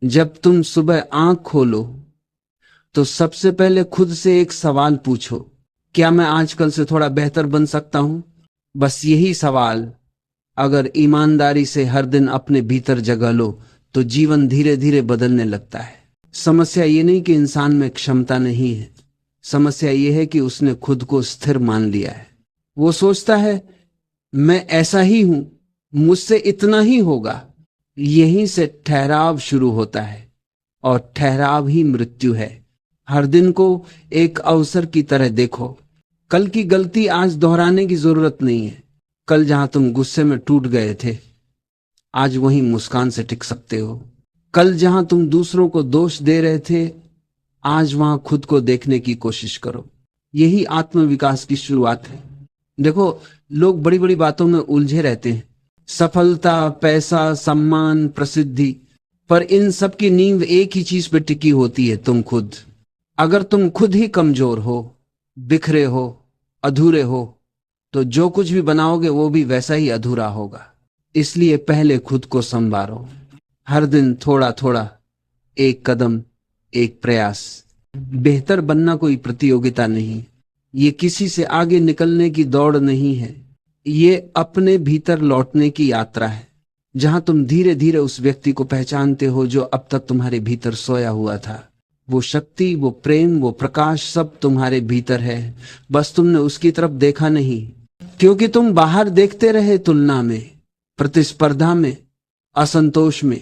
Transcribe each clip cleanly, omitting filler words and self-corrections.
जब तुम सुबह आंख खोलो तो सबसे पहले खुद से एक सवाल पूछो, क्या मैं आजकल से थोड़ा बेहतर बन सकता हूं? बस यही सवाल अगर ईमानदारी से हर दिन अपने भीतर जगह लो तो जीवन धीरे धीरे बदलने लगता है। समस्या ये नहीं कि इंसान में क्षमता नहीं है, समस्या ये है कि उसने खुद को स्थिर मान लिया है। वो सोचता है मैं ऐसा ही हूं, मुझसे इतना ही होगा। यहीं से ठहराव शुरू होता है और ठहराव ही मृत्यु है। हर दिन को एक अवसर की तरह देखो। कल की गलती आज दोहराने की जरूरत नहीं है। कल जहां तुम गुस्से में टूट गए थे, आज वहीं मुस्कान से टिक सकते हो। कल जहां तुम दूसरों को दोष दे रहे थे, आज वहां खुद को देखने की कोशिश करो। यही आत्मविकास की शुरुआत है। देखो, लोग बड़ी बड़ी बातों में उलझे रहते हैं, सफलता, पैसा, सम्मान, प्रसिद्धि, पर इन सब की नींव एक ही चीज पे टिकी होती है, तुम खुद। अगर तुम खुद ही कमजोर हो, बिखरे हो, अधूरे हो, तो जो कुछ भी बनाओगे वो भी वैसा ही अधूरा होगा। इसलिए पहले खुद को संवारो। हर दिन थोड़ा थोड़ा, एक कदम, एक प्रयास। बेहतर बनना कोई प्रतियोगिता नहीं, ये किसी से आगे निकलने की दौड़ नहीं है, ये अपने भीतर लौटने की यात्रा है, जहां तुम धीरे धीरे उस व्यक्ति को पहचानते हो जो अब तक तुम्हारे भीतर सोया हुआ था। वो शक्ति, वो प्रेम, वो प्रकाश सब तुम्हारे भीतर है, बस तुमने उसकी तरफ देखा नहीं, क्योंकि तुम बाहर देखते रहे तुलना में, प्रतिस्पर्धा में, असंतोष में।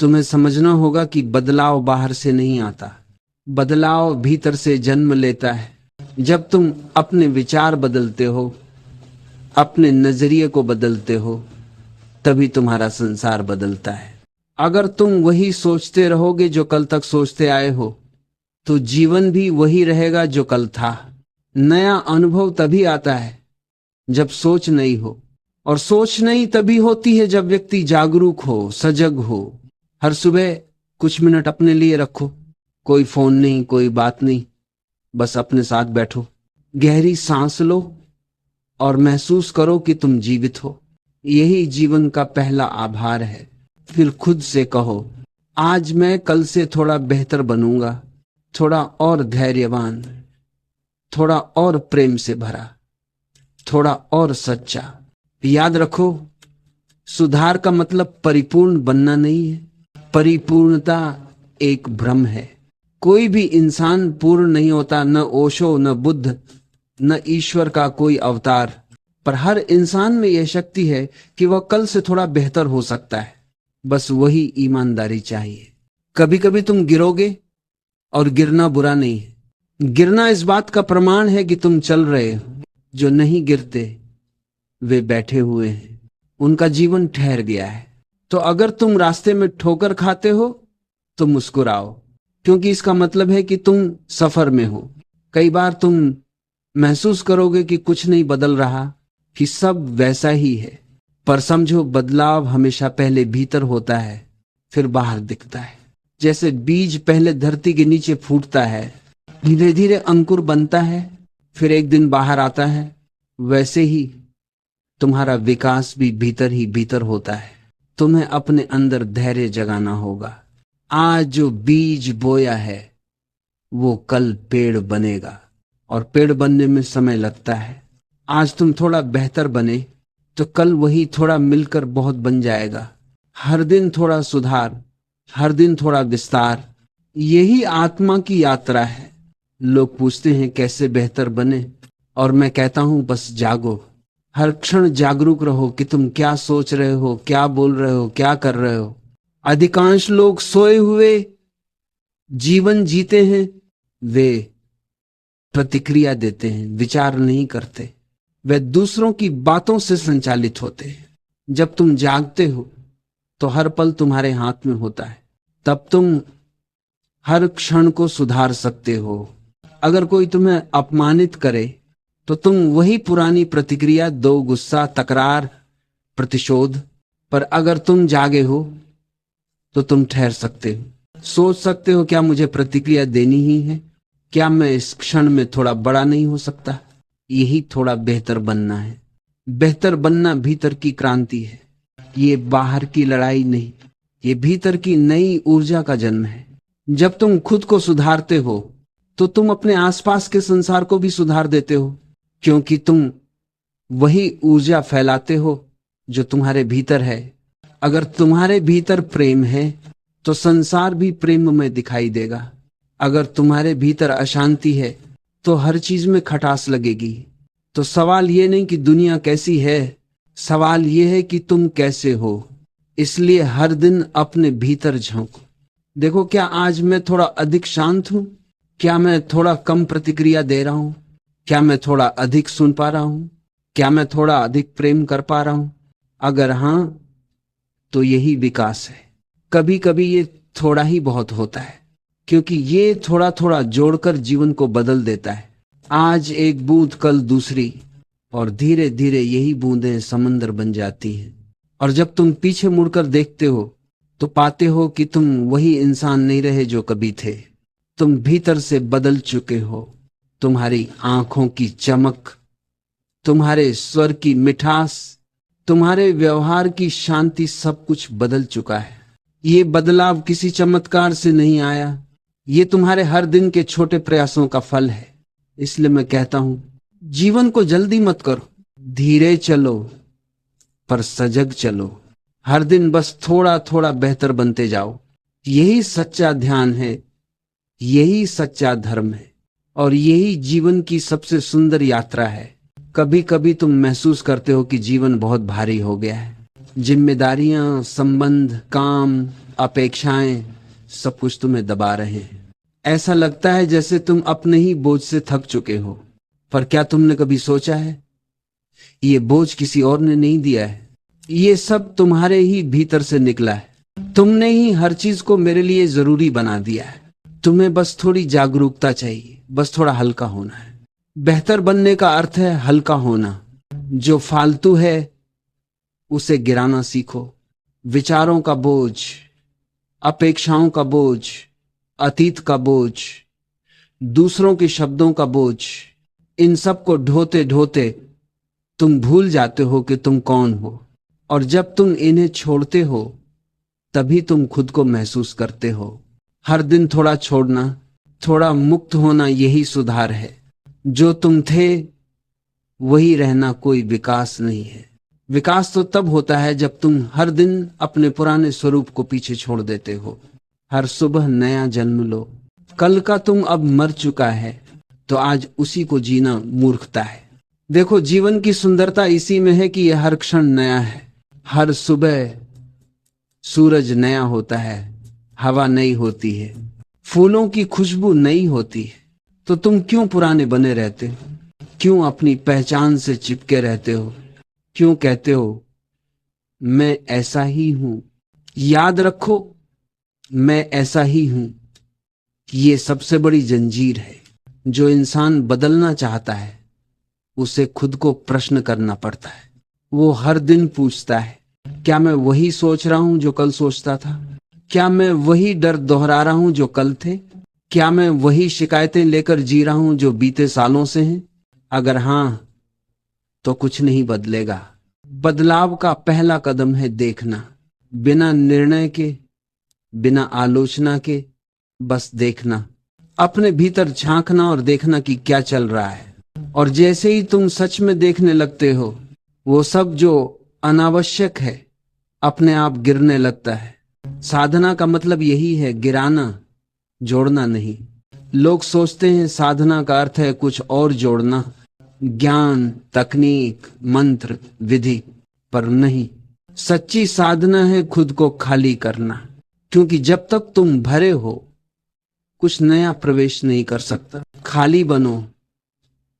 तुम्हें समझना होगा कि बदलाव बाहर से नहीं आता, बदलाव भीतर से जन्म लेता है। जब तुम अपने विचार बदलते हो, अपने नजरिए को बदलते हो, तभी तुम्हारा संसार बदलता है। अगर तुम वही सोचते रहोगे जो कल तक सोचते आए हो, तो जीवन भी वही रहेगा जो कल था। नया अनुभव तभी आता है जब सोच नई हो, और सोच नई तभी होती है जब व्यक्ति जागरूक हो, सजग हो। हर सुबह कुछ मिनट अपने लिए रखो, कोई फोन नहीं, कोई बात नहीं, बस अपने साथ बैठो, गहरी सांस लो और महसूस करो कि तुम जीवित हो। यही जीवन का पहला आभार है। फिर खुद से कहो, आज मैं कल से थोड़ा बेहतर बनूंगा, थोड़ा और धैर्यवान, थोड़ा और प्रेम से भरा, थोड़ा और सच्चा। याद रखो, सुधार का मतलब परिपूर्ण बनना नहीं है, परिपूर्णता एक भ्रम है। कोई भी इंसान पूर्ण नहीं होता, न ओशो, न बुद्ध, न ईश्वर का कोई अवतार। पर हर इंसान में यह शक्ति है कि वह कल से थोड़ा बेहतर हो सकता है, बस वही ईमानदारी चाहिए। कभी कभी तुम गिरोगे, और गिरना बुरा नहीं है। गिरना इस बात का प्रमाण है कि तुम चल रहे हो। जो नहीं गिरते वे बैठे हुए हैं, उनका जीवन ठहर गया है। तो अगर तुम रास्ते में ठोकर खाते हो तो मुस्कुराओ, क्योंकि इसका मतलब है कि तुम सफर में हो। कई बार तुम महसूस करोगे कि कुछ नहीं बदल रहा, कि सब वैसा ही है, पर समझो, बदलाव हमेशा पहले भीतर होता है, फिर बाहर दिखता है। जैसे बीज पहले धरती के नीचे फूटता है, धीरे धीरे अंकुर बनता है, फिर एक दिन बाहर आता है, वैसे ही तुम्हारा विकास भी भीतर ही भीतर होता है। तुम्हें अपने अंदर धैर्य जगाना होगा। आज जो बीज बोया है वो कल पेड़ बनेगा, और पेड़ बनने में समय लगता है। आज तुम थोड़ा बेहतर बने तो कल वही थोड़ा मिलकर बहुत बन जाएगा। हर दिन थोड़ा सुधार, हर दिन थोड़ा विस्तार, यही आत्मा की यात्रा है। लोग पूछते हैं कैसे बेहतर बने, और मैं कहता हूं बस जागो। हर क्षण जागरूक रहो कि तुम क्या सोच रहे हो, क्या बोल रहे हो, क्या कर रहे हो। अधिकांश लोग सोए हुए जीवन जीते हैं, वे प्रतिक्रिया देते हैं, विचार नहीं करते। वे दूसरों की बातों से संचालित होते हैं। जब तुम जागते हो तो हर पल तुम्हारे हाथ में होता है, तब तुम हर क्षण को सुधार सकते हो। अगर कोई तुम्हें अपमानित करे तो तुम वही पुरानी प्रतिक्रिया दो, गुस्सा, तकरार, प्रतिशोध। पर अगर तुम जागे हो तो तुम ठहर सकते हो, सोच सकते हो, क्या मुझे प्रतिक्रिया देनी ही है? क्या मैं इस क्षण में थोड़ा बड़ा नहीं हो सकता? यही थोड़ा बेहतर बनना है। बेहतर बनना भीतर की क्रांति है, ये बाहर की लड़ाई नहीं। ये भीतर की नई ऊर्जा का जन्म है। जब तुम खुद को सुधारते हो तो तुम अपने आसपास के संसार को भी सुधार देते हो, क्योंकि तुम वही ऊर्जा फैलाते हो जो तुम्हारे भीतर है। अगर तुम्हारे भीतर प्रेम है तो संसार भी प्रेम में दिखाई देगा। अगर तुम्हारे भीतर अशांति है तो हर चीज में खटास लगेगी। तो सवाल ये नहीं कि दुनिया कैसी है, सवाल ये है कि तुम कैसे हो। इसलिए हर दिन अपने भीतर झांको। देखो, क्या आज मैं थोड़ा अधिक शांत हूं? क्या मैं थोड़ा कम प्रतिक्रिया दे रहा हूं? क्या मैं थोड़ा अधिक सुन पा रहा हूं? क्या मैं थोड़ा अधिक प्रेम कर पा रहा हूं? अगर हां, तो यही विकास है। कभी कभी ये थोड़ा ही बहुत होता है, क्योंकि ये थोड़ा थोड़ा जोड़कर जीवन को बदल देता है। आज एक बूंद, कल दूसरी, और धीरे धीरे यही बूंदें समंदर बन जाती हैं। और जब तुम पीछे मुड़कर देखते हो तो पाते हो कि तुम वही इंसान नहीं रहे जो कभी थे। तुम भीतर से बदल चुके हो। तुम्हारी आंखों की चमक, तुम्हारे स्वर की मिठास, तुम्हारे व्यवहार की शांति, सब कुछ बदल चुका है। ये बदलाव किसी चमत्कार से नहीं आया, ये तुम्हारे हर दिन के छोटे प्रयासों का फल है। इसलिए मैं कहता हूं, जीवन को जल्दी मत करो, धीरे चलो पर सजग चलो। हर दिन बस थोड़ा थोड़ा बेहतर बनते जाओ। यही सच्चा ध्यान है, यही सच्चा धर्म है, और यही जीवन की सबसे सुंदर यात्रा है। कभी कभी तुम महसूस करते हो कि जीवन बहुत भारी हो गया है। जिम्मेदारियां, संबंध, काम, अपेक्षाएं, सब कुछ तुम्हें दबा रहे हैं। ऐसा लगता है जैसे तुम अपने ही बोझ से थक चुके हो। पर क्या तुमने कभी सोचा है, ये बोझ किसी और ने नहीं दिया है, ये सब तुम्हारे ही भीतर से निकला है। तुमने ही हर चीज को मेरे लिए जरूरी बना दिया है। तुम्हें बस थोड़ी जागरूकता चाहिए, बस थोड़ा हल्का होना है। बेहतर बनने का अर्थ है हल्का होना। जो फालतू है उसे गिराना सीखो। विचारों का बोझ, अपेक्षाओं का बोझ, अतीत का बोझ, दूसरों के शब्दों का बोझ, इन सब को ढोते ढोते तुम भूल जाते हो कि तुम कौन हो। और जब तुम इन्हें छोड़ते हो तभी तुम खुद को महसूस करते हो। हर दिन थोड़ा छोड़ना, थोड़ा मुक्त होना, यही सुधार है। जो तुम थे वही रहना कोई विकास नहीं है। विकास तो तब होता है जब तुम हर दिन अपने पुराने स्वरूप को पीछे छोड़ देते हो। हर सुबह नया जन्म लो। कल का तुम अब मर चुका है तो आज उसी को जीना मूर्खता है। देखो, जीवन की सुंदरता इसी में है कि यह हर क्षण नया है। हर सुबह सूरज नया होता है, हवा नई होती है, फूलों की खुशबू नई होती है। तो तुम क्यों पुराने बने रहते हो? क्यों अपनी पहचान से चिपके रहते हो? क्यों कहते हो मैं ऐसा ही हूं? याद रखो, मैं ऐसा ही हूं। ये सबसे बड़ी जंजीर है। जो इंसान बदलना चाहता है उसे खुद को प्रश्न करना पड़ता है। वो हर दिन पूछता है, क्या मैं वही सोच रहा हूं जो कल सोचता था? क्या मैं वही डर दोहरा रहा हूं जो कल थे? क्या मैं वही शिकायतें लेकर जी रहा हूं जो बीते सालों से हैं? अगर हां, तो कुछ नहीं बदलेगा। बदलाव का पहला कदम है देखना। बिना निर्णय के, बिना आलोचना के, बस देखना। अपने भीतर झांकना और देखना कि क्या चल रहा है। और जैसे ही तुम सच में देखने लगते हो, वो सब जो अनावश्यक है अपने आप गिरने लगता है। साधना का मतलब यही है, गिराना, जोड़ना नहीं। लोग सोचते हैं साधना का अर्थ है कुछ और जोड़ना, ज्ञान, तकनीक, मंत्र, विधि, पर नहीं। सच्ची साधना है खुद को खाली करना, क्योंकि जब तक तुम भरे हो कुछ नया प्रवेश नहीं कर सकता। खाली बनो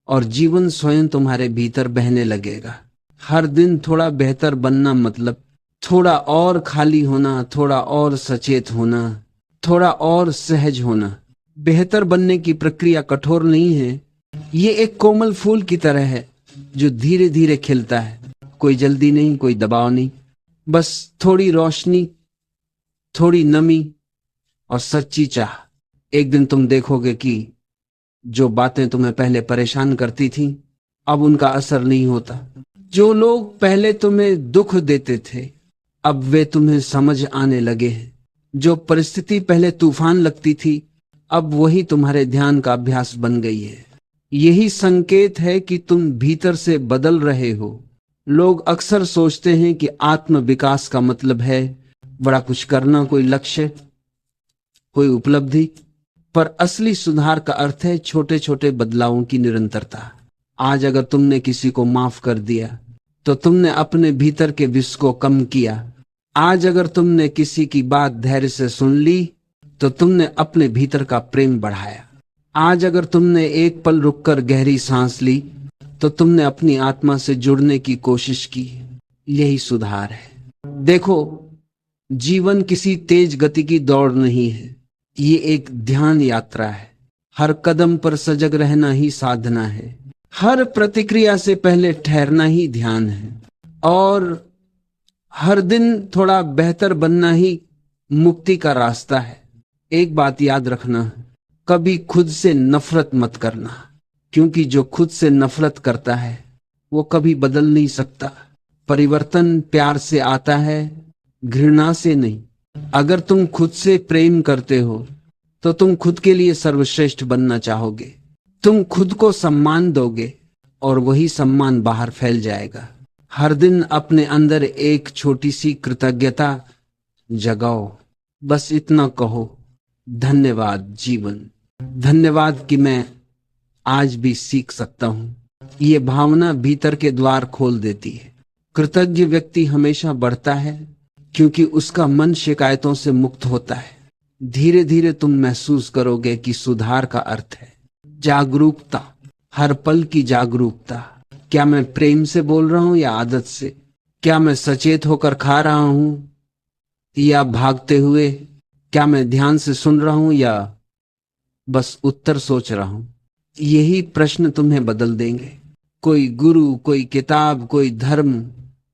और जीवन स्वयं तुम्हारे भीतर बहने लगेगा। हर दिन थोड़ा बेहतर बनना मतलब थोड़ा और खाली होना, थोड़ा और सचेत होना, थोड़ा और सहज होना। बेहतर बनने की प्रक्रिया कठोर नहीं है। ये एक कोमल फूल की तरह है जो धीरे धीरे खिलता है। कोई जल्दी नहीं, कोई दबाव नहीं, बस थोड़ी रोशनी, थोड़ी नमी और सच्ची चाह। एक दिन तुम देखोगे कि जो बातें तुम्हें पहले परेशान करती थीं, अब उनका असर नहीं होता। जो लोग पहले तुम्हें दुख देते थे, अब वे तुम्हें समझ आने लगे हैं। जो परिस्थिति पहले तूफान लगती थी, अब वही तुम्हारे ध्यान का अभ्यास बन गई है। यही संकेत है कि तुम भीतर से बदल रहे हो। लोग अक्सर सोचते हैं कि आत्म विकास का मतलब है बड़ा कुछ करना, कोई लक्ष्य, कोई उपलब्धि, पर असली सुधार का अर्थ है छोटे छोटे बदलावों की निरंतरता। आज अगर तुमने किसी को माफ कर दिया तो तुमने अपने भीतर के विष को कम किया। आज अगर तुमने किसी की बात धैर्य से सुन ली तो तुमने अपने भीतर का प्रेम बढ़ाया। आज अगर तुमने एक पल रुककर गहरी सांस ली तो तुमने अपनी आत्मा से जुड़ने की कोशिश की। यही सुधार है। देखो, जीवन किसी तेज गति की दौड़ नहीं है, ये एक ध्यान यात्रा है। हर कदम पर सजग रहना ही साधना है। हर प्रतिक्रिया से पहले ठहरना ही ध्यान है। और हर दिन थोड़ा बेहतर बनना ही मुक्ति का रास्ता है। एक बात याद रखना, कभी खुद से नफरत मत करना, क्योंकि जो खुद से नफरत करता है वो कभी बदल नहीं सकता। परिवर्तन प्यार से आता है, घृणा से नहीं। अगर तुम खुद से प्रेम करते हो तो तुम खुद के लिए सर्वश्रेष्ठ बनना चाहोगे। तुम खुद को सम्मान दोगे और वही सम्मान बाहर फैल जाएगा। हर दिन अपने अंदर एक छोटी सी कृतज्ञता जगाओ। बस इतना कहो, धन्यवाद जीवन, धन्यवाद कि मैं आज भी सीख सकता हूं। ये भावना भीतर के द्वार खोल देती है। कृतज्ञ व्यक्ति हमेशा बढ़ता है क्योंकि उसका मन शिकायतों से मुक्त होता है। धीरे धीरे तुम महसूस करोगे कि सुधार का अर्थ है जागरूकता, हर पल की जागरूकता। क्या मैं प्रेम से बोल रहा हूं या आदत से? क्या मैं सचेत होकर खा रहा हूं या भागते हुए? क्या मैं ध्यान से सुन रहा हूं या बस उत्तर सोच रहा हूं? यही प्रश्न तुम्हें बदल देंगे। कोई गुरु, कोई किताब, कोई धर्म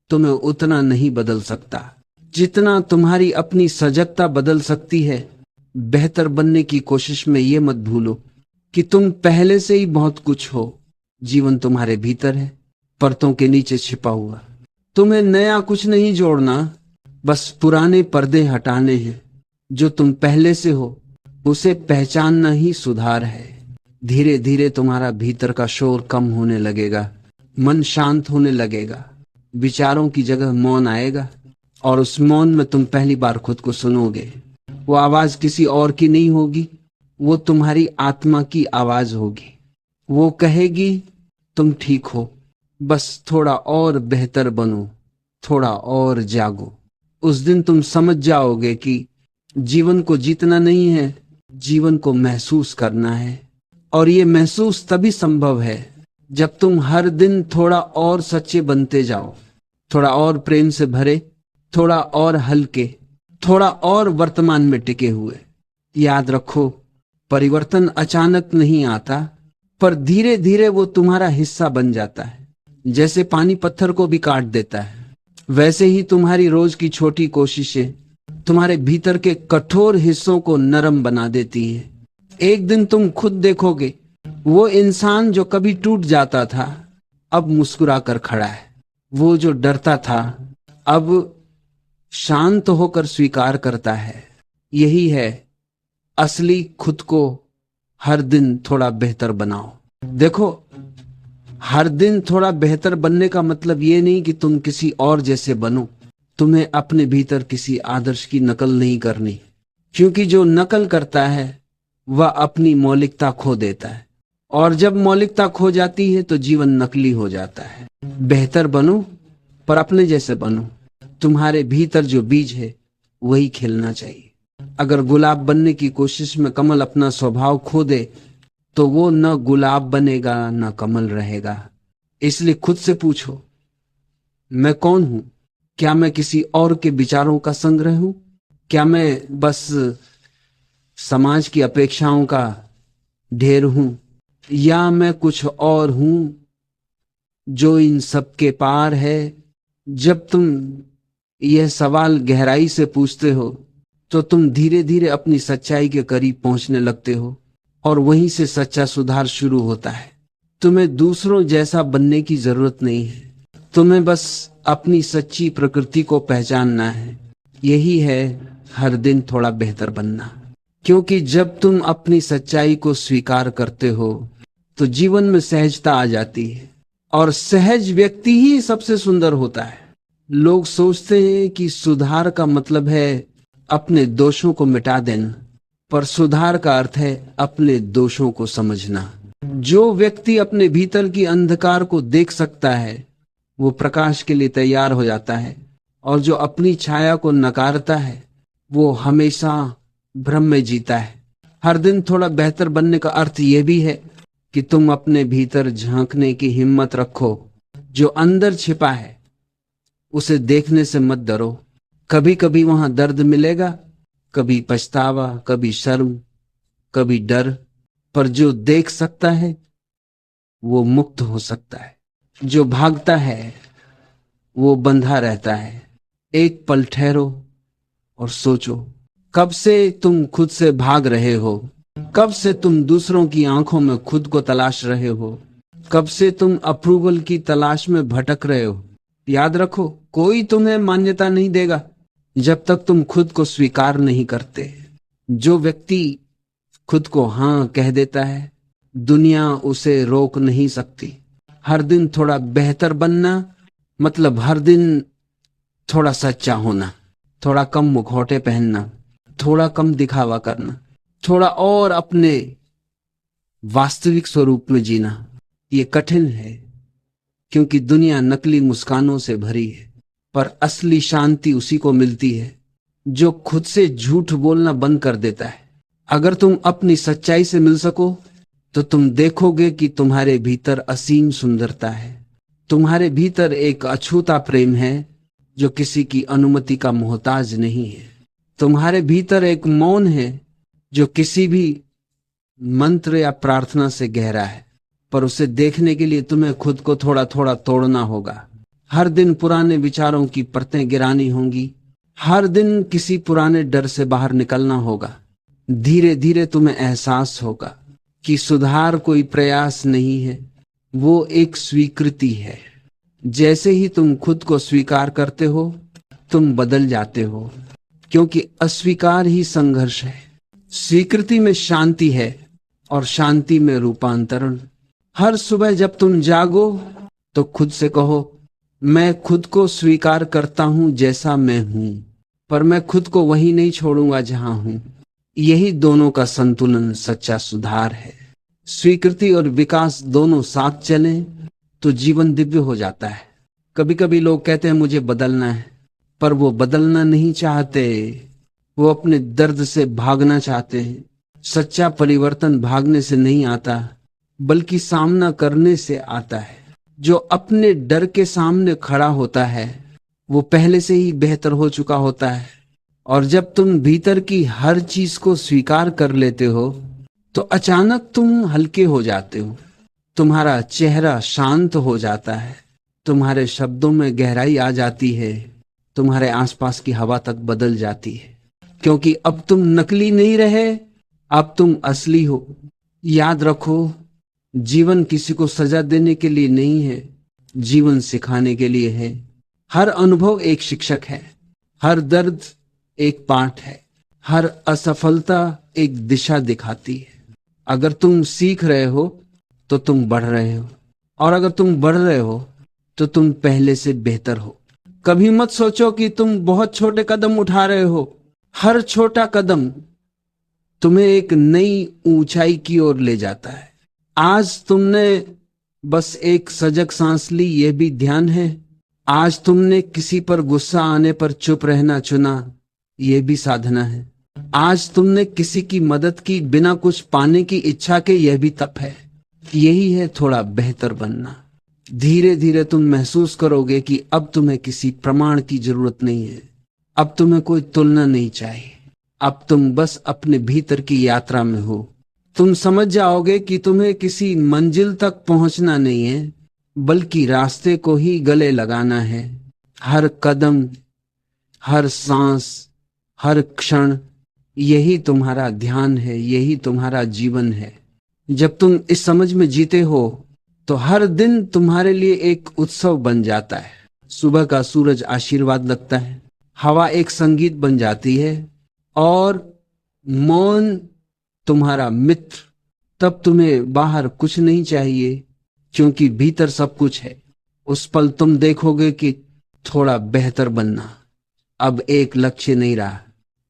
तुम्हें उतना नहीं बदल सकता जितना तुम्हारी अपनी सजगता बदल सकती है। बेहतर बनने की कोशिश में ये मत भूलो कि तुम पहले से ही बहुत कुछ हो। जीवन तुम्हारे भीतर है, परतों के नीचे छिपा हुआ। तुम्हें नया कुछ नहीं जोड़ना, बस पुराने पर्दे हटाने हैं। जो तुम पहले से हो उसे पहचानना ही सुधार है। धीरे धीरे तुम्हारा भीतर का शोर कम होने लगेगा, मन शांत होने लगेगा, विचारों की जगह मौन आएगा और उस मौन में तुम पहली बार खुद को सुनोगे। वो आवाज किसी और की नहीं होगी, वो तुम्हारी आत्मा की आवाज होगी। वो कहेगी तुम ठीक हो, बस थोड़ा और बेहतर बनो, थोड़ा और जागो। उस दिन तुम समझ जाओगे कि जीवन को जीतना नहीं है, जीवन को महसूस करना है। और ये महसूस तभी संभव है जब तुम हर दिन थोड़ा और सच्चे बनते जाओ, थोड़ा और प्रेम से भरे, थोड़ा और हल्के, थोड़ा और वर्तमान में टिके हुए। याद रखो, परिवर्तन अचानक नहीं आता, पर धीरे धीरे वो तुम्हारा हिस्सा बन जाता है। जैसे पानी पत्थर को भी काट देता है, वैसे ही तुम्हारी रोज की छोटी कोशिशें तुम्हारे भीतर के कठोर हिस्सों को नरम बना देती है। एक दिन तुम खुद देखोगे, वो इंसान जो कभी टूट जाता था अब मुस्कुरा कर खड़ा है। वो जो डरता था अब शांत होकर स्वीकार करता है। यही है असली खुद को हर दिन थोड़ा बेहतर बनाओ। देखो, हर दिन थोड़ा बेहतर बनने का मतलब ये नहीं कि तुम किसी और जैसे बनो। तुम्हें अपने भीतर किसी आदर्श की नकल नहीं करनी, क्योंकि जो नकल करता है वह अपनी मौलिकता खो देता है, और जब मौलिकता खो जाती है तो जीवन नकली हो जाता है। बेहतर बनो, पर अपने जैसे बनो। तुम्हारे भीतर जो बीज है वही खिलना चाहिए। अगर गुलाब बनने की कोशिश में कमल अपना स्वभाव खो दे तो वो न गुलाब बनेगा न कमल रहेगा। इसलिए खुद से पूछो, मैं कौन हूं? क्या मैं किसी और के विचारों का संग्रह हूं? क्या मैं बस समाज की अपेक्षाओं का ढेर हूं, या मैं कुछ और हूं जो इन सब के पार है? जब तुम यह सवाल गहराई से पूछते हो तो तुम धीरे धीरे अपनी सच्चाई के करीब पहुंचने लगते हो, और वहीं से सच्चा सुधार शुरू होता है। तुम्हें दूसरों जैसा बनने की जरूरत नहीं है, तुम्हें बस अपनी सच्ची प्रकृति को पहचानना है। यही है हर दिन थोड़ा बेहतर बनना। क्योंकि जब तुम अपनी सच्चाई को स्वीकार करते हो तो जीवन में सहजता आ जाती है, और सहज व्यक्ति ही सबसे सुंदर होता है। लोग सोचते हैं कि सुधार का मतलब है अपने दोषों को मिटा देना, पर सुधार का अर्थ है अपने दोषों को समझना। जो व्यक्ति अपने भीतर की अंधकार को देख सकता है वो प्रकाश के लिए तैयार हो जाता है, और जो अपनी छाया को नकारता है वो हमेशा भ्रम में जीता है। हर दिन थोड़ा बेहतर बनने का अर्थ यह भी है कि तुम अपने भीतर झांकने की हिम्मत रखो। जो अंदर छिपा है उसे देखने से मत डरो। कभी कभी वहां दर्द मिलेगा, कभी पछतावा, कभी शर्म, कभी डर, पर जो देख सकता है वो मुक्त हो सकता है। जो भागता है वो बंधा रहता है। एक पल ठहरो और सोचो, कब से तुम खुद से भाग रहे हो? कब से तुम दूसरों की आंखों में खुद को तलाश रहे हो? कब से तुम अप्रूवल की तलाश में भटक रहे हो? याद रखो, कोई तुम्हें मान्यता नहीं देगा जब तक तुम खुद को स्वीकार नहीं करते। जो व्यक्ति खुद को हां कह देता है, दुनिया उसे रोक नहीं सकती। हर दिन थोड़ा बेहतर बनना मतलब हर दिन थोड़ा सच्चा होना, थोड़ा कम मुखौटे पहनना, थोड़ा कम दिखावा करना, थोड़ा और अपने वास्तविक स्वरूप में जीना। ये कठिन है क्योंकि दुनिया नकली मुस्कानों से भरी है, पर असली शांति उसी को मिलती है जो खुद से झूठ बोलना बंद कर देता है। अगर तुम अपनी सच्चाई से मिल सको तो तुम देखोगे कि तुम्हारे भीतर असीम सुंदरता है। तुम्हारे भीतर एक अछूता प्रेम है जो किसी की अनुमति का मोहताज नहीं है। तुम्हारे भीतर एक मौन है जो किसी भी मंत्र या प्रार्थना से गहरा है, पर उसे देखने के लिए तुम्हें खुद को थोड़ा थोड़ा तोड़ना होगा। हर दिन पुराने विचारों की परतें गिरानी होंगी। हर दिन किसी पुराने डर से बाहर निकलना होगा। धीरे धीरे तुम्हें एहसास होगा कि सुधार कोई प्रयास नहीं है, वो एक स्वीकृति है। जैसे ही तुम खुद को स्वीकार करते हो तुम बदल जाते हो, क्योंकि अस्वीकार ही संघर्ष है। स्वीकृति में शांति है और शांति में रूपांतरण। हर सुबह जब तुम जागो तो खुद से कहो, मैं खुद को स्वीकार करता हूं जैसा मैं हूं, पर मैं खुद को वहीं नहीं छोड़ूंगा जहां हूं। यही दोनों का संतुलन सच्चा सुधार है। स्वीकृति और विकास दोनों साथ चलें तो जीवन दिव्य हो जाता है। कभी कभी लोग कहते हैं मुझे बदलना है, पर वो बदलना नहीं चाहते, वो अपने दर्द से भागना चाहते हैं। सच्चा परिवर्तन भागने से नहीं आता बल्कि सामना करने से आता है। जो अपने डर के सामने खड़ा होता है वो पहले से ही बेहतर हो चुका होता है। और जब तुम भीतर की हर चीज को स्वीकार कर लेते हो तो अचानक तुम हल्के हो जाते हो। तुम्हारा चेहरा शांत हो जाता है, तुम्हारे शब्दों में गहराई आ जाती है, तुम्हारे आसपास की हवा तक बदल जाती है, क्योंकि अब तुम नकली नहीं रहे, अब तुम असली हो। याद रखो, जीवन किसी को सजा देने के लिए नहीं है, जीवन सिखाने के लिए है। हर अनुभव एक शिक्षक है, हर दर्द एक पाठ है, हर असफलता एक दिशा दिखाती है। अगर तुम सीख रहे हो तो तुम बढ़ रहे हो, और अगर तुम बढ़ रहे हो तो तुम पहले से बेहतर हो। कभी मत सोचो कि तुम बहुत छोटे कदम उठा रहे हो। हर छोटा कदम तुम्हें एक नई ऊंचाई की ओर ले जाता है। आज तुमने बस एक सजग सांस ली, यह भी ध्यान है। आज तुमने किसी पर गुस्सा आने पर चुप रहना चुना, यह भी साधना है। आज तुमने किसी की मदद की बिना कुछ पाने की इच्छा के, यह भी तप है। यही है थोड़ा बेहतर बनना। धीरे धीरे तुम महसूस करोगे कि अब तुम्हें किसी प्रमाण की जरूरत नहीं है, अब तुम्हें कोई तुलना नहीं चाहिए। अब तुम बस अपने भीतर की यात्रा में हो। तुम समझ जाओगे कि तुम्हें किसी मंजिल तक पहुंचना नहीं है, बल्कि रास्ते को ही गले लगाना है। हर कदम, हर सांस, हर क्षण, यही तुम्हारा ध्यान है, यही तुम्हारा जीवन है। जब तुम इस समझ में जीते हो तो हर दिन तुम्हारे लिए एक उत्सव बन जाता है। सुबह का सूरज आशीर्वाद लगता है, हवा एक संगीत बन जाती है और मौन तुम्हारा मित्र। तब तुम्हें बाहर कुछ नहीं चाहिए, क्योंकि भीतर सब कुछ है। उस पल तुम देखोगे कि थोड़ा बेहतर बनना अब एक लक्ष्य नहीं रहा,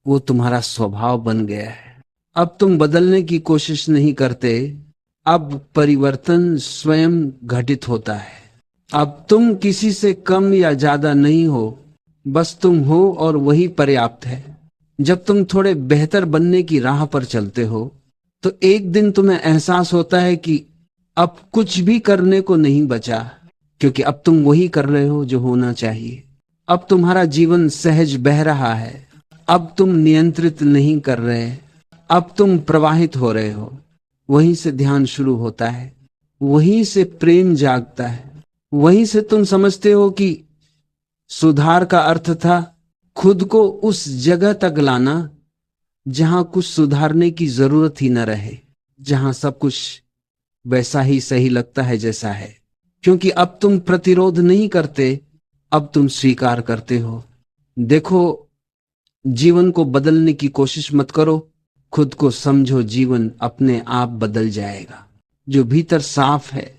वो तुम्हारा स्वभाव बन गया है। अब तुम बदलने की कोशिश नहीं करते, अब परिवर्तन स्वयं घटित होता है। अब तुम किसी से कम या ज्यादा नहीं हो, बस तुम हो और वही पर्याप्त है। जब तुम थोड़े बेहतर बनने की राह पर चलते हो तो एक दिन तुम्हें एहसास होता है कि अब कुछ भी करने को नहीं बचा, क्योंकि अब तुम वही कर रहे हो जो होना चाहिए। अब तुम्हारा जीवन सहज बह रहा है, अब तुम नियंत्रित नहीं कर रहे, अब तुम प्रवाहित हो रहे हो। वहीं से ध्यान शुरू होता है, वहीं से प्रेम जागता है, वहीं से तुम समझते हो कि सुधार का अर्थ था खुद को उस जगह तक लाना जहां कुछ सुधारने की जरूरत ही न रहे, जहां सब कुछ वैसा ही सही लगता है जैसा है। क्योंकि अब तुम प्रतिरोध नहीं करते, अब तुम स्वीकार करते हो। देखो, जीवन को बदलने की कोशिश मत करो, खुद को समझो, जीवन अपने आप बदल जाएगा। जो भीतर साफ है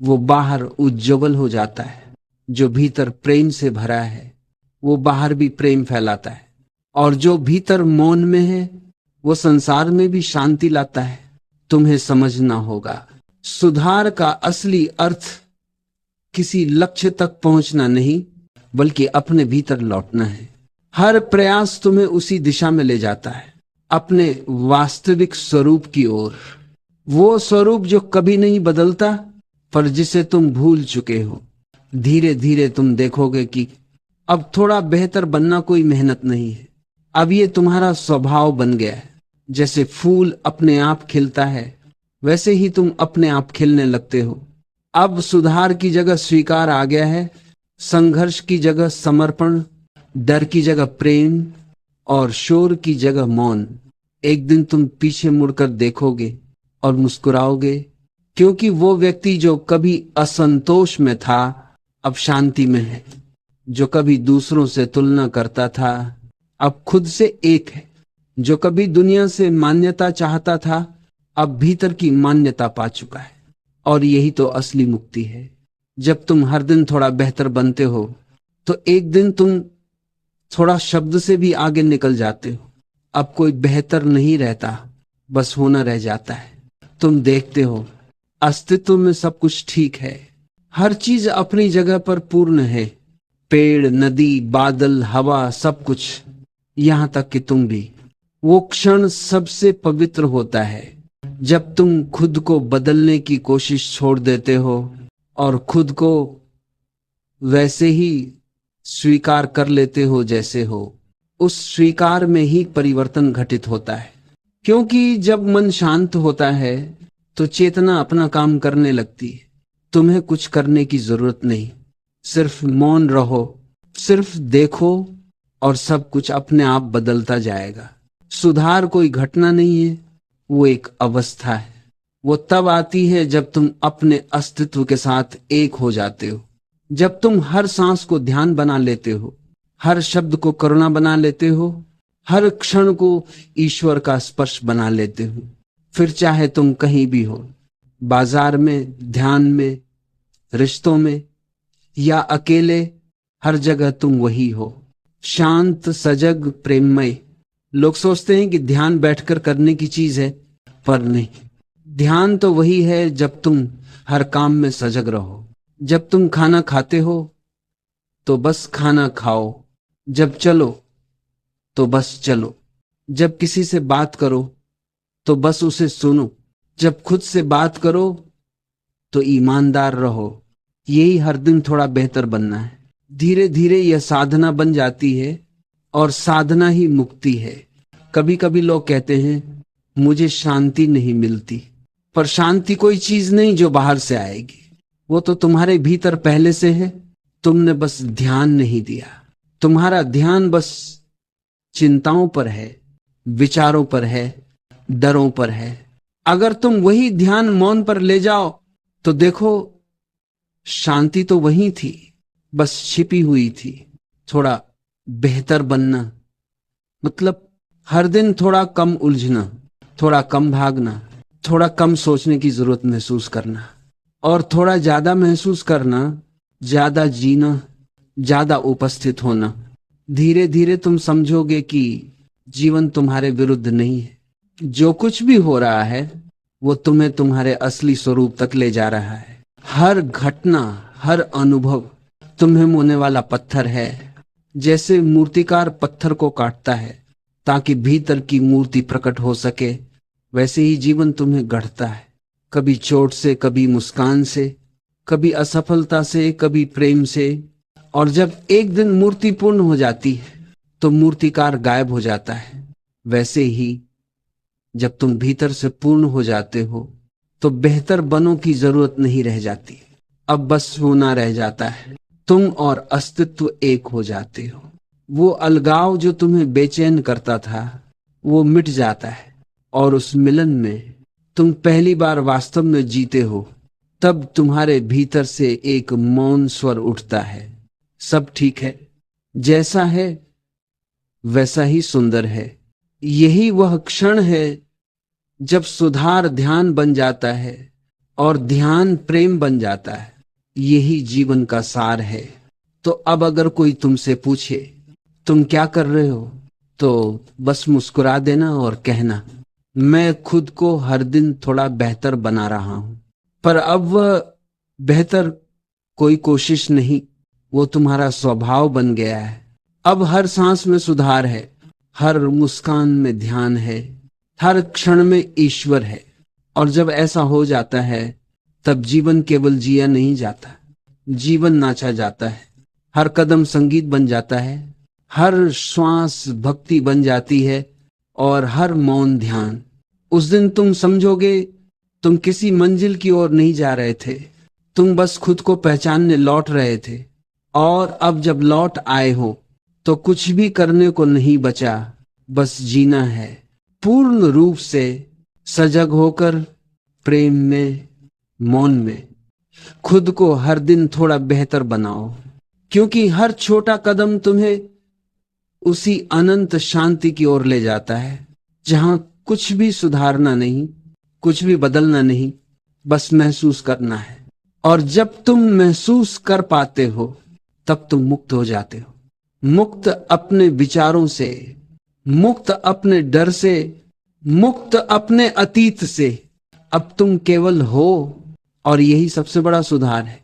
वो बाहर उज्ज्वल हो जाता है, जो भीतर प्रेम से भरा है वो बाहर भी प्रेम फैलाता है, और जो भीतर मौन में है वो संसार में भी शांति लाता है। तुम्हें समझना होगा, सुधार का असली अर्थ किसी लक्ष्य तक पहुंचना नहीं, बल्कि अपने भीतर लौटना है। हर प्रयास तुम्हें उसी दिशा में ले जाता है, अपने वास्तविक स्वरूप की ओर। वो स्वरूप जो कभी नहीं बदलता, पर जिसे तुम भूल चुके हो। धीरे धीरे तुम देखोगे कि अब थोड़ा बेहतर बनना कोई मेहनत नहीं है, अब ये तुम्हारा स्वभाव बन गया है। जैसे फूल अपने आप खिलता है, वैसे ही तुम अपने आप खिलने लगते हो। अब सुधार की जगह स्वीकार आ गया है, संघर्ष की जगह समर्पण, डर की जगह प्रेम और शोर की जगह मौन। एक दिन तुम पीछे मुड़कर देखोगे और मुस्कुराओगे, क्योंकि वो व्यक्ति जो कभी असंतोष में था अब शांति में है, जो कभी दूसरों से तुलना करता था अब खुद से एक है, जो कभी दुनिया से मान्यता चाहता था अब भीतर की मान्यता पा चुका है। और यही तो असली मुक्ति है। जब तुम हर दिन थोड़ा बेहतर बनते हो तो एक दिन तुम थोड़ा शब्द से भी आगे निकल जाते हो। अब कोई बेहतर नहीं रहता, बस होना रह जाता है। तुम देखते हो अस्तित्व में सब कुछ ठीक है, हर चीज अपनी जगह पर पूर्ण है, पेड़, नदी, बादल, हवा, सब कुछ, यहां तक कि तुम भी। वो क्षण सबसे पवित्र होता है जब तुम खुद को बदलने की कोशिश छोड़ देते हो और खुद को वैसे ही स्वीकार कर लेते हो जैसे हो। उस स्वीकार में ही परिवर्तन घटित होता है, क्योंकि जब मन शांत होता है तो चेतना अपना काम करने लगती है। तुम्हें कुछ करने की जरूरत नहीं, सिर्फ मौन रहो, सिर्फ देखो और सब कुछ अपने आप बदलता जाएगा। सुधार कोई घटना नहीं है, वो एक अवस्था है। वो तब आती है जब तुम अपने अस्तित्व के साथ एक हो जाते हो, जब तुम हर सांस को ध्यान बना लेते हो, हर शब्द को करुणा बना लेते हो, हर क्षण को ईश्वर का स्पर्श बना लेते हो। फिर चाहे तुम कहीं भी हो, बाजार में, ध्यान में, रिश्तों में या अकेले, हर जगह तुम वही हो, शांत, सजग, प्रेममय। लोग सोचते हैं कि ध्यान बैठकर करने की चीज है, पर नहीं। ध्यान तो वही है जब तुम हर काम में सजग रहो। जब तुम खाना खाते हो तो बस खाना खाओ, जब चलो तो बस चलो, जब किसी से बात करो तो बस उसे सुनो, जब खुद से बात करो तो ईमानदार रहो। यही हर दिन थोड़ा बेहतर बनना है। धीरे धीरे यह साधना बन जाती है और साधना ही मुक्ति है। कभी कभी लोग कहते हैं मुझे शांति नहीं मिलती, पर शांति कोई चीज नहीं जो बाहर से आएगी, वो तो तुम्हारे भीतर पहले से है, तुमने बस ध्यान नहीं दिया। तुम्हारा ध्यान बस चिंताओं पर है, विचारों पर है, डरों पर है। अगर तुम वही ध्यान मौन पर ले जाओ तो देखो शांति तो वहीं थी, बस छिपी हुई थी। थोड़ा बेहतर बनना मतलब हर दिन थोड़ा कम उलझना, थोड़ा कम भागना, थोड़ा कम सोचने की जरूरत महसूस करना, और थोड़ा ज्यादा महसूस करना, ज्यादा जीना, ज्यादा उपस्थित होना। धीरे धीरे तुम समझोगे कि जीवन तुम्हारे विरुद्ध नहीं है। जो कुछ भी हो रहा है वो तुम्हें तुम्हारे असली स्वरूप तक ले जा रहा है। हर घटना, हर अनुभव तुम्हें मोने वाला पत्थर है। जैसे मूर्तिकार पत्थर को काटता है ताकि भीतर की मूर्ति प्रकट हो सके, वैसे ही जीवन तुम्हें गढ़ता है। कभी चोट से, कभी मुस्कान से, कभी असफलता से, कभी प्रेम से। और जब एक दिन मूर्ति पूर्ण हो जाती है तो मूर्तिकार गायब हो जाता है। वैसे ही जब तुम भीतर से पूर्ण हो जाते हो तो बेहतर बनों की जरूरत नहीं रह जाती। अब बस होना रह जाता है। तुम और अस्तित्व एक हो जाते हो। वो अलगाव जो तुम्हें बेचैन करता था वो मिट जाता है, और उस मिलन में तुम पहली बार वास्तव में जीते हो। तब तुम्हारे भीतर से एक मौन स्वर उठता है, सब ठीक है, जैसा है वैसा ही सुंदर है। यही वह क्षण है जब सुधार ध्यान बन जाता है और ध्यान प्रेम बन जाता है। यही जीवन का सार है। तो अब अगर कोई तुमसे पूछे तुम क्या कर रहे हो, तो बस मुस्कुरा देना और कहना, मैं खुद को हर दिन थोड़ा बेहतर बना रहा हूं। पर अब वह बेहतर कोई कोशिश नहीं, वो तुम्हारा स्वभाव बन गया है। अब हर सांस में सुधार है, हर मुस्कान में ध्यान है, हर क्षण में ईश्वर है। और जब ऐसा हो जाता है तब जीवन केवल जिया नहीं जाता, जीवन नाचा जाता है। हर कदम संगीत बन जाता है, हर श्वास भक्ति बन जाती है, और हर मौन ध्यान। उस दिन तुम समझोगे तुम किसी मंजिल की ओर नहीं जा रहे थे, तुम बस खुद को पहचानने लौट रहे थे। और अब जब लौट आए हो तो कुछ भी करने को नहीं बचा, बस जीना है पूर्ण रूप से, सजग होकर, प्रेम में, मौन में। खुद को हर दिन थोड़ा बेहतर बनाओ, क्योंकि हर छोटा कदम तुम्हें उसी अनंत शांति की ओर ले जाता है जहां कुछ भी सुधारना नहीं, कुछ भी बदलना नहीं, बस महसूस करना है। और जब तुम महसूस कर पाते हो तब तुम मुक्त हो जाते हो। मुक्त अपने विचारों से, मुक्त अपने डर से, मुक्त अपने अतीत से। अब तुम केवल हो, और यही सबसे बड़ा सुधार है।